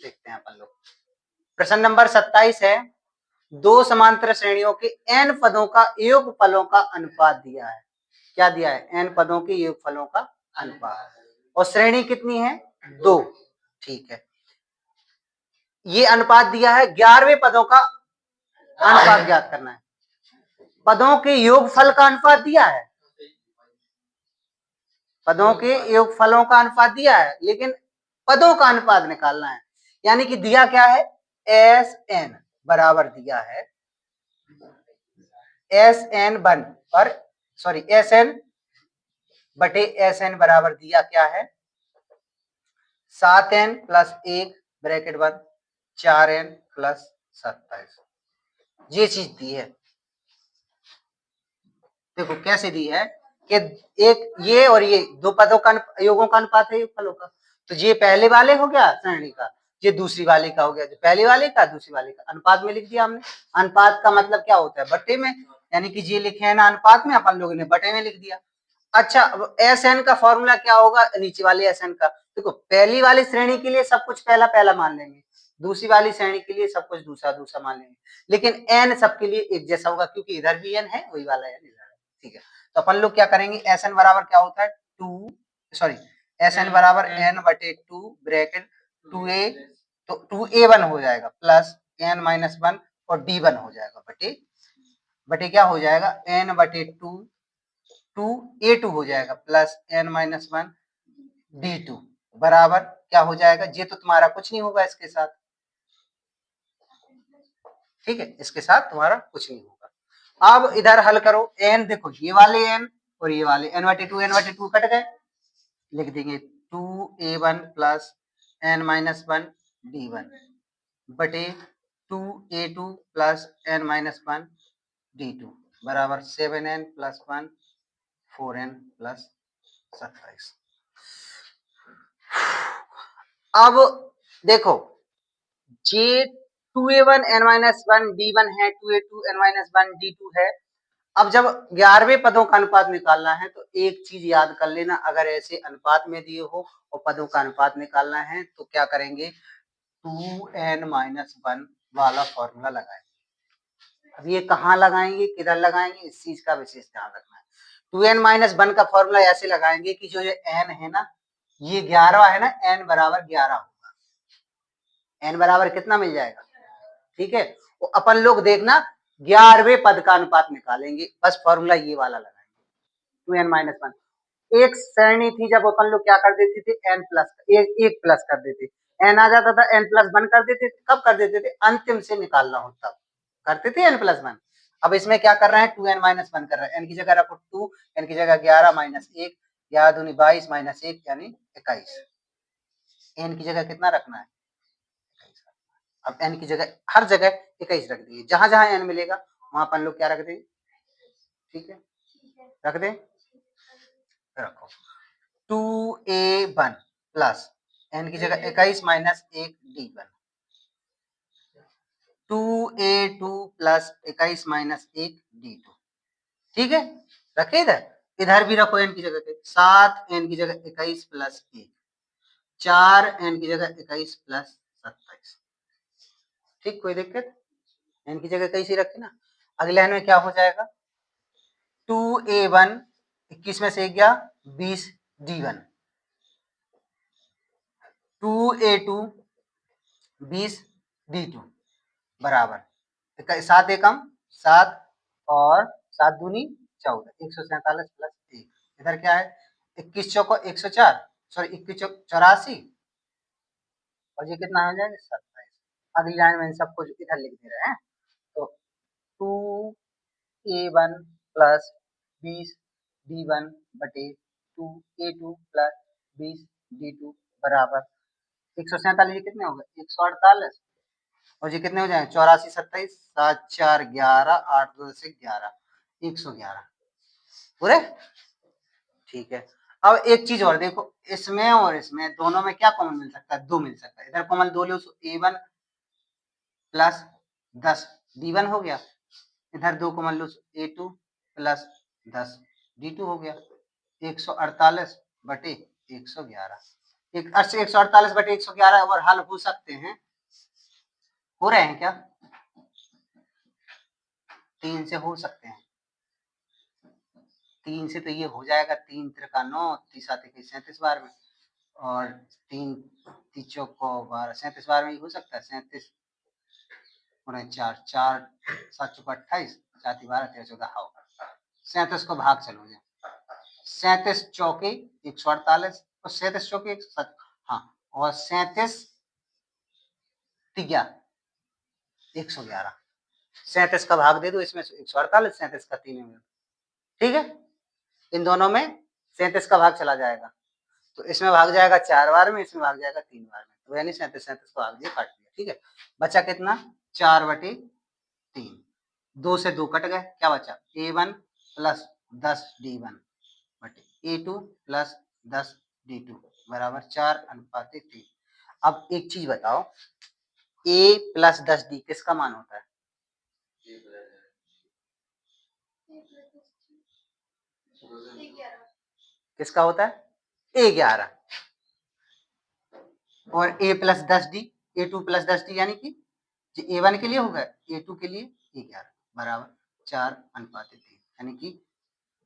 देखते हैं अपन लोग। प्रश्न नंबर 27 है, दो समांतर श्रेणियों के n पदों का योगफलों का अनुपात दिया है। क्या दिया है? n पदों के योगफलों का अनुपात, और श्रेणी कितनी है? 2। ठीक है, ये अनुपात दिया है, 11वें पदों का अनुपात ज्ञात करना है। पदों के योगफल का अनुपात दिया है, पदों के योगफलों का अनुपात दिया है, लेकिन पदों का अनुपात निकालना है। यानी कि दिया क्या है? एस एन बराबर दिया है एस एन बन पर सॉरी एस एन बटे एस एन बराबर दिया क्या है? 7n प्लस 1 ब्रैकेट बंद 4n प्लस 27। ये चीज दी है। देखो कैसे दी है कि एक ये और ये दो पदों का योगों का अनुपात है योगफलों का, तो ये पहले वाले हो गया श्रेणी का, ये दूसरी वाले का हो गया, जो पहले वाले का दूसरी वाले का अनुपात में लिख दिया हमने। अनुपात का मतलब क्या होता है? बट्टे में, यानी कि ये लिखे है ना अनुपात में, अपन लोगों ने बटे में लिख दिया। अच्छा, अब एस एन का फॉर्मूला क्या होगा? नीचे वाले एस एन का। देखो पहली वाली श्रेणी के लिए सब कुछ पहला पहला मान लेंगे, दूसरी वाली श्रेणी के लिए सब कुछ दूसरा दूसरा मान लेंगे, लेकिन एन सबके लिए एक जैसा होगा, क्योंकि इधर भी एन है वही वाला एन इधर है। ठीक है, तो अपन लोग क्या करेंगे? एस एन बराबर क्या होता है? एस एन बराबर एन बटे 2 ब्रैकेट 2a, तो 2a1 हो जाएगा प्लस n माइनस 1 और d1 हो जाएगा बटे बटे क्या हो जाएगा? n बटे 2a2 हो जाएगा प्लस n माइनस 1 d2 बराबर क्या हो जाएगा? ये तो तुम्हारा कुछ नहीं होगा इसके साथ, ठीक है, इसके साथ तुम्हारा कुछ नहीं होगा। अब इधर हल करो, n देखो ये वाले n और ये वाले n बटे 2 कट गए, लिख देंगे 2a1 plus n minus 1 d1 बटे 2a2 plus n minus 1 d2 बराबर 7n प्लस 1 4n प्लस 27। अब देखो जे 2a1 n माइनस 1 d1 है, 2a2 n माइनस 1 d2 है। अब जब 11वें पदों का अनुपात निकालना है तो एक चीज याद कर लेना, अगर ऐसे अनुपात में दिए हो और पदों का अनुपात निकालना है तो क्या करेंगे? 2n माइनस 1 वाला फॉर्मूला लगाएंगे। अब ये कहाँ लगाएंगे, किधर लगाएंगे, इस चीज का विशेष ध्यान रखना है। 2n माइनस 1 का फॉर्मूला ऐसे लगाएंगे कि जो ये n है ना, ये 11 है ना, n बराबर 11 होगा। n बराबर कितना मिल जाएगा? ठीक है, तो अपन लोग देखना 11वें पद का अनुपात निकालेंगे, बस फॉर्मूला ये वाला लगाएंगे। 2n माइनस 1 एक श्रेणी थी जब अपन लोग क्या कर देते थे? n प्लस एक प्लस कर देते, n आ जाता था, n प्लस 1 कर देते। कब कर देते थे? अंतिम से निकालना हो तब करते थे n प्लस 1। अब इसमें क्या कर रहे हैं? 2n माइनस 1 कर रहे हैं, n की जगह रखो 2, n की जगह 11 माइनस 1, 11 दूनी 22 माइनस 1 यानी 21। n की जगह कितना रखना है? 21। अब n की जगह हर जगह 21 रख दीजिए, जहां जहां n मिलेगा वहां अपन लोग क्या रख देंगे? ठीक है, रख दें, रखो 2a1 प्लस n की जगह 21 minus 1 d1, 2a2 plus 21 minus 1 d2। ठीक है, रखे इधर, इधर भी रखो n की जगह पे 7, n की जगह 21 प्लस 1, 4 n की जगह 21 प्लस 27। ठीक, कोई दिक्कत? n की जगह कैसी रखे ना। अगले लाइन में क्या हो जाएगा? 2a1 21 में से 1 गया 20 d1, 2a2 20 d2 बराबर 7 एकम 7 और 7 दूनी 14, 147 प्लस 1। इधर क्या है? 21 चौको 104, सॉरी 21 84 और ये कितना हो जाएगा? 27। अगली लाइन में सब कुछ इधर लिख दे रहे हैं, तो 2a1 प्लस 20 d1 बटे 2a2 प्लस 20 d2 बराबर 147, ये कितने हो गए? 148 और ये कितने हो जाएंगे? 84 27 7 4 11 8 2 से 11 111 पूरे। ठीक है, अब एक चीज और देखो, इसमें और इसमें दोनों में क्या कॉमन मिल सकता है? 2 मिल सकता है। इधर कॉमन 2 लो, a1 प्लस 10 d1 हो गया, इधर 2 कॉमन लो, a2 प्लस 10 d2 हो गया, 148 बटे 111। 148/111 और हल हो सकते हैं, हो रहे हैं क्या? 3 से हो सकते हैं, 3 से तो ये हो जाएगा, 3 त्रिका 9, 37 बार में, और 3 तीचों को 12 37 बार में ही हो सकता है। 37 4 4 7 चौका 28 4 12 13 14 होगा। 37 को भाग चलो, 37 चौके 148 और 37 चौके 107, हाँ, और 37 तिया 111। 37 का भाग दे दो इसमें 148, 37 का 3 में, ठीक है। इन दोनों में 37 का भाग चला जाएगा, तो इसमें भाग जाएगा 4 बार में, इसमें भाग जाएगा 3 बार में, तो यानी 37 को भाग दिया, काट दिया, ठीक है। बचा कितना? 4/3। 2 से 2 कट गए, क्या बचा? A1 प्लस 10 D1 बटे A2 प्लस 10 D2 बराबर 4:3। अब एक चीज बताओ, A प्लस 10 D किसका मान होता है? किसका होता है? A11। और A plus 10 D, A2 plus 10 D यानी कि A1 के लिए होगा, A2 के लिए A11 बराबर 4:3, यानी कि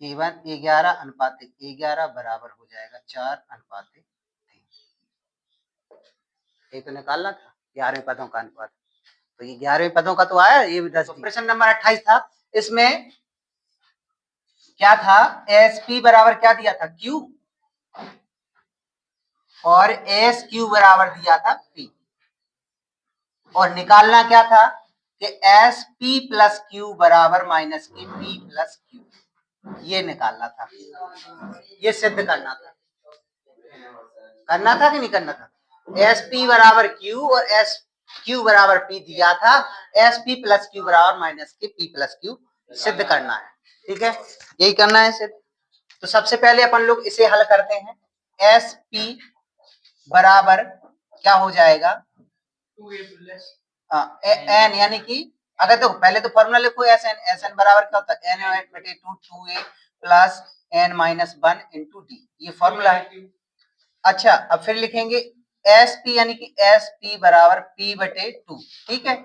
A1 11:A11 बराबर हो जाएगा 4:3। ये तो निकालना था 11वें पदों का अनुपात, तो ये 11वें पदों का तो आया, ये भी 10। प्रश्न नंबर 28 था, इसमें क्या था? SP बराबर क्या दिया था? Q, और SQ बराबर दिया था P, और निकालना क्या था कि SP प्लस Q बराबर माइनस की P प्लस Q, ये निकालना था, ये सिद्ध करना था। करना था कि नहीं करना था? SP बराबर Q और SQ बराबर P दिया था, SP प्लस Q बराबर माइनस के P प्लस Q सिद्ध करना है, ठीक है, यही करना है सिद्ध। तो सबसे पहले अपन लोग इसे हल करते हैं। SP बराबर क्या हो जाएगा? 2a प्लस n, यानी कि अगर देखो पहले तो फॉर्मूला लिखो, SN बराबर क्या होता है? n/2 2a plus n minus 1 into D, ये फॉर्मूला है। अच्छा, अब फिर लिखेंगे SP, यानी कि SP बराबर P/2, ठीक है,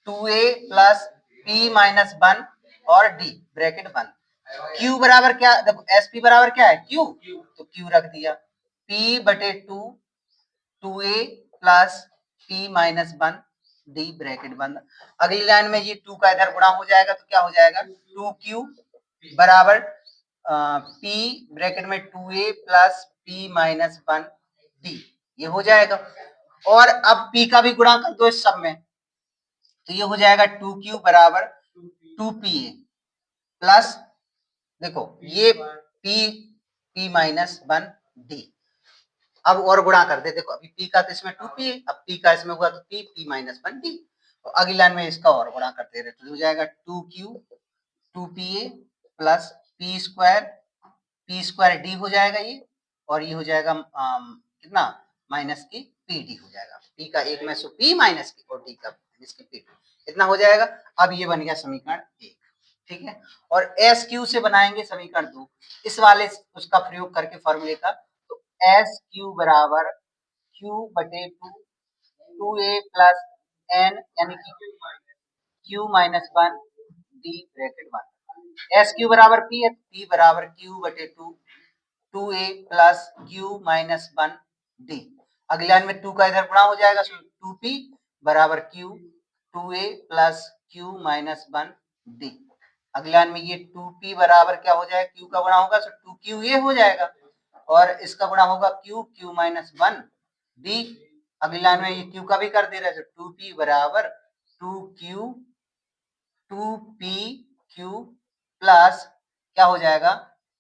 2a प्लस P माइनस 1 और D ब्रैकेट बंद। Q बराबर क्या? देखो SP बराबर क्या है? Q, तो Q रख दिया, P/2 2a plus P minus 1 D bracket बंद। अगली लाइन में ये 2 का इधर गुणा हो जाएगा, तो क्या हो जाएगा? 2Q बराबर P ब्रैकेट में 2a plus P minus 1 D, ये हो जाएगा। और अब P का भी गुणा कर दो इस सब में, तो ये हो जाएगा 2Q बराबर 2PA प्लस, देखो ये P माइनस 1 D। अब और गुणा कर दे, देखो अभी P का तो इसमें 2PA, अब P का इसमें हुआ तो P माइनस 1 D, तो अगली लाइन में इसका और गुणा करते रहे, तो हो जाएगा 2Q 2PA plus P square D हो जाएगा ये, और ये हो जाएगा कितना? माइनस की PD हो जाएगा, P का एक में से P माइनस की और D का माइनस की PD, इतना हो जाएगा। अब ये बन गया समीकरण 1, ठीक है। और SQ से बनाएंगे समीकरण 2, इस वाले उसका प्रयोग करके फॉर्मूले का, तो SQ बराबर Q/2 2a प्लस n, यानी कि Q माइनस 1 D ब्रैकेट बंद। SQ बराबर P है, P बराबर Q/2 2a plus Q minus 1 D। अगली लाइन में 2 का इधर गुणा हो जाएगा, 2P बराबर Q 2a plus Q minus 1 D। अगली लाइन में ये 2P बराबर क्या हो जाएगा? Q का गुणा होगा तो 2Q ये हो जाएगा, और इसका गुणा होगा Q माइनस 1 D। अगली लाइन में ये Q का भी कर दे रहा है, तो 2P बराबर 2Q 2PQ प्लस क्या हो जाएगा?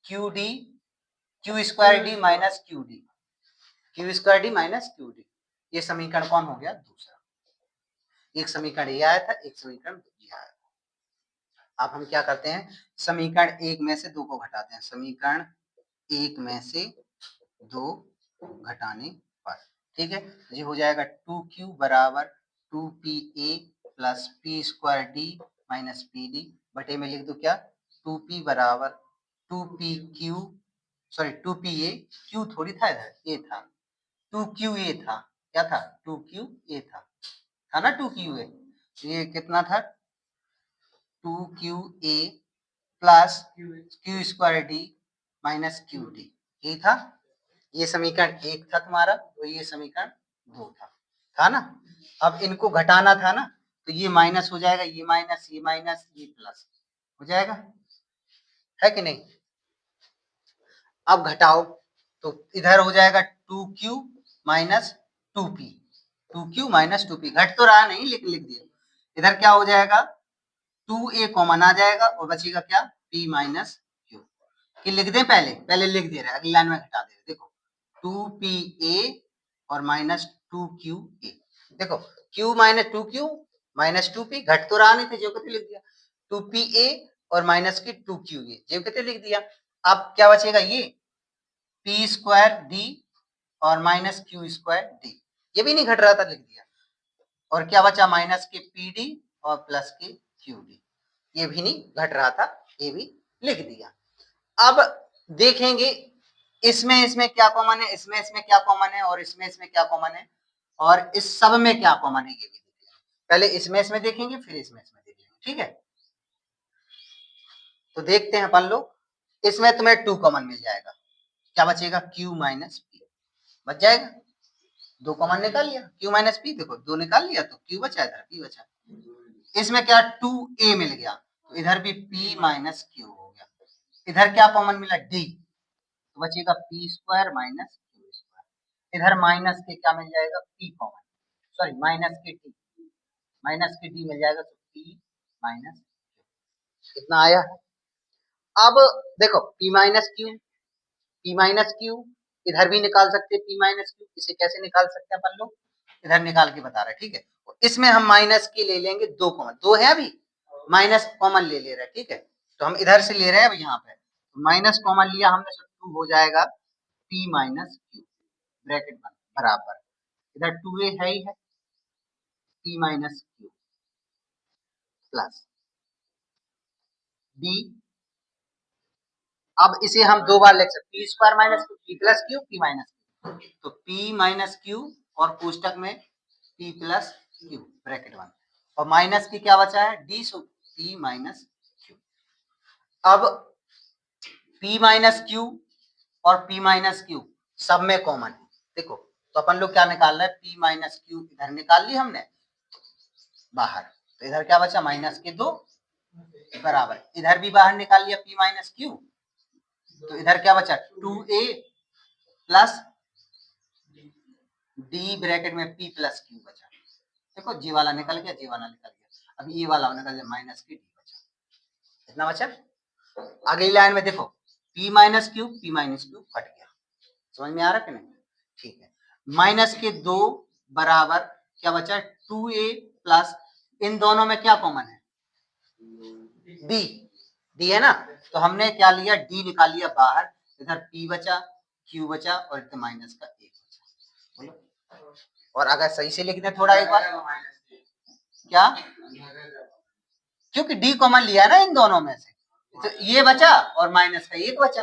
QD Q square D minus QD, Q square D minus QD। ये समीकरण कौन हो गया? दूसरा। एक समीकरण ये आया था, एक समीकरण ये आया था। अब हम क्या करते हैं? समीकरण 1 में से 2 को घटाते हैं, समीकरण 1 में से 2 घटाने पर, ठीक है, ये हो जाएगा 2Q बराबर 2PA plus P square D minus PD, बटे में लिख दो क्या? 2P बराबर 2PQ, सॉरी 2PA, Q थोड़ी था इधर, ये था, 2QA था, क्या था 2QA था ना 2QA, ये कितना था 2QA plus Q square D minus Q D, ये था, ये समीकरण 1 था तुम्हारा, तो ये समीकरण 2 था ना। अब इनको घटाना था ना, तो ये माइनस हो जाएगा, ये माइनस ये प्लस हो जाएगा, है कि नहीं। अब घटाओ तो इधर हो जाएगा 2Q minus 2P, 2Q minus 2P घट तो रहा नहीं लेकिन लिख दिया। इधर क्या हो जाएगा 2A कॉमन आ जाएगा और बचेगा क्या P माइनस Q, कि लिख दें पहले लिख दे रहे हैं, अगली लाइन में घटा दे रहे, देखो 2PA और माइनस 2QA, देखो Q minus 2Q minus 2P घट तो रहा नहीं थे, जो कहते लिख दिया 2PA और माइनस की 2QA, जो कहते लिख दिया। अब क्या बचेगा ये P स्क्वायर डी और माइनस क्यू स्क्वायर डी, ये भी नहीं घट रहा था, लिख दिया। और क्या बचा माइनस के पी डी और प्लस के क्यू डी, ये भी नहीं घट रहा था, ये भी लिख दिया। अब देखेंगे इसमें क्या कॉमन है, इसमें क्या कॉमन है, और इसमें क्या कॉमन है, और इस सब में क्या कॉमन है, ये भी देखेंगे। पहले इसमें देखेंगे, फिर इसमें देखेंगे, ठीक है। तो देखते हैं अपन लोग, इसमें तुम्हें 2 कॉमन मिल जाएगा, क्या बचेगा Q माइनस P बच जाएगा, 2 कॉमन निकाल लिया, Q माइनस P देखो 2 निकाल लिया तो Q बचा, इधर P बचा। इसमें क्या 2A मिल गया, तो इधर भी P माइनस Q हो गया। इधर क्या कॉमन मिला D, तो बचेगा P square minus Q square. इधर माइनस के क्या मिल जाएगा P कॉमन, सॉरी माइनस के D मिल जाएगा, तो P माइनस Q कितना आया। अब देखो P माइनस क्यू इधर भी निकाल सकते हैं, P माइनस क्यू, इसे कैसे निकाल सकते हैं अपन लोग, इधर निकाल के बता रहे, ठीक है। इसमें हम माइनस की ले लेंगे 2 कॉमन, 2 है अभी, माइनस कॉमन ले रहे हैं, ठीक है। तो हम इधर से ले रहे हैं अब यहाँ पे, तो माइनस कॉमन लिया हमने, तो 2 हो जाएगा P माइनस क्यू ब्रैकेट बराबर, इधर 2A है ही है, P minus Q plus D। अब इसे हम 2 बार लिख सकते हैं, P square minus P plus Q, P minus Q, तो P माइनस क्यू और कोष्टक में P प्लस क्यू ब्रैकेट बंद, और माइनस की क्या बचा है D, सो P माइनस क्यू। अब P माइनस क्यू और P माइनस क्यू सब में कॉमन है, देखो तो अपन लोग क्या निकाल रहे हैं, P माइनस क्यू इधर निकाल ली हमने बाहर, तो इधर क्या बचा माइनस के 2 बराबर, इधर भी बाहर निकाल लिया P माइनस क्यू, तो इधर क्या बचा 2A प्लस D ब्रैकेट में P प्लस क्यू बचा, देखो जी वाला निकल गया, जी वाला निकल गया, अब ये वाला निकल गया माइनस के D बचा, इतना बचा। अगली लाइन में देखो P माइनस क्यू हट गया, समझ में आ रहा है कि नहीं, ठीक है। माइनस के 2 बराबर क्या बचा 2A प्लस, इन दोनों में क्या कॉमन है D है ना, तो हमने क्या लिया D निकाल लिया बाहर, इधर P बचा Q बचा और इधर माइनस का 1 बचा। और अगर सही से लिख दे थोड़ा एक बार, क्या क्योंकि D कॉमन लिया ना इन दोनों में से, तो ये बचा और माइनस का 1 बचा।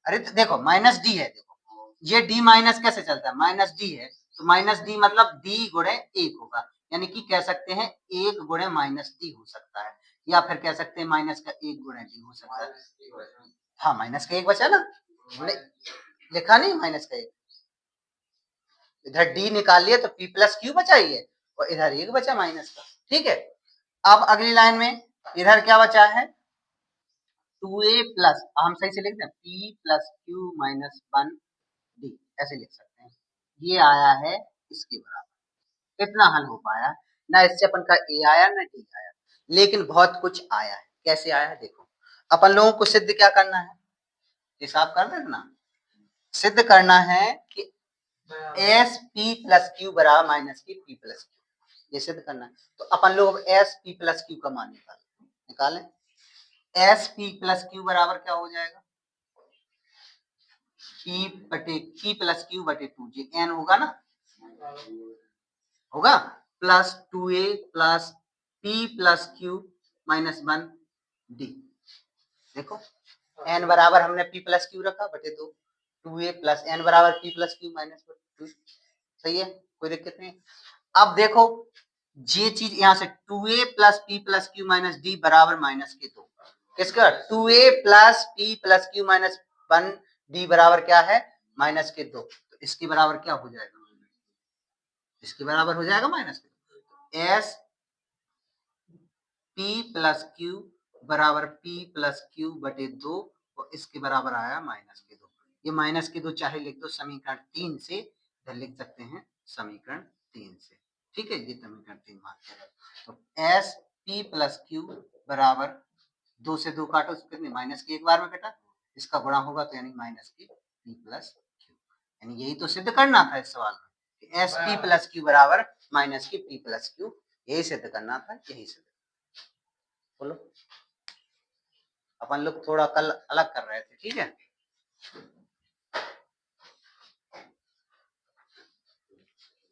अरे तो देखो माइनस D है, देखो ये D माइनस कैसे चलता है, माइनस D है तो माइनस D मतलब D गुणे 1 होगा, यानी कि कह सकते हैं 1 गुणे माइनस D हो सकता है, या फिर कह सकते हैं माइनस का 1 गुणे D हो सकता है। हाँ माइनस का 1 बचा ना, लिखा नहीं माइनस का 1, इधर D निकाल लिया तो P प्लस क्यू बचा ही है, और इधर 1 बचा माइनस का, ठीक है। अब अगली लाइन में इधर क्या बचा है 2A प्लस, हम सही से लिखते हैं P plus Q minus 1D, ऐसे लिख सकते हैं, ये आया है इसके बराबर। इतना हल हो पाया ना, इससे अपन का A आया ना D आया, लेकिन बहुत कुछ आया है। कैसे आया है देखो, अपन लोगों को सिद्ध क्या करना है, हिसाब कर रखना, सिद्ध करना है कि एस पी प्लस क्यू बराबर माइनस की पी प्लस क्यू, ये सिद्ध करना है। तो अपन लोग एस पी प्लस क्यू का मान निकालें, एस पी प्लस क्यू बराबर क्या हो जाएगा पी प्लस क्यू बटे 2, जे एन होगा ना, होगा plus 2A plus P plus Q minus 1D, देखो n बराबर हमने P प्लस क्यू रखा बटे 2, 2a प्लस n बराबर p प्लस q माइनस 2। सही है, कोई दिक्कत नहीं। अब देखो ये चीज यहां से 2a plus p plus q minus d बराबर माइनस के 2। किसका 2a plus p plus q minus 1 d बराबर क्या है माइनस के 2। तो इसके बराबर क्या हो जाएगा, इसके बराबर हो जाएगा माइनस के 2। s p प्लस q बराबर p प्लस q बटे 2 और इसके बराबर आया माइनस के 2। ये माइनस के 2 चाहे लिख दो समीकरण 3 से, इधर लिख सकते हैं समीकरण 3 से। ठीक है, ये समीकरण 3 मान तो s p प्लस q बराबर 2 से 2 काटो कितने माइनस के एक बार में कटा, इसका गुणा होगा तो यानी माइनस के p प्लस q। यानी यही तो सिद्ध करना था इस सवाल में, एस पी प्लस क्यू बराबर माइनस की p प्लस q, यही सिद्ध करना था, यही सिद्ध। बोलो, अपन लोग थोड़ा कल अलग कर रहे थे, ठीक है।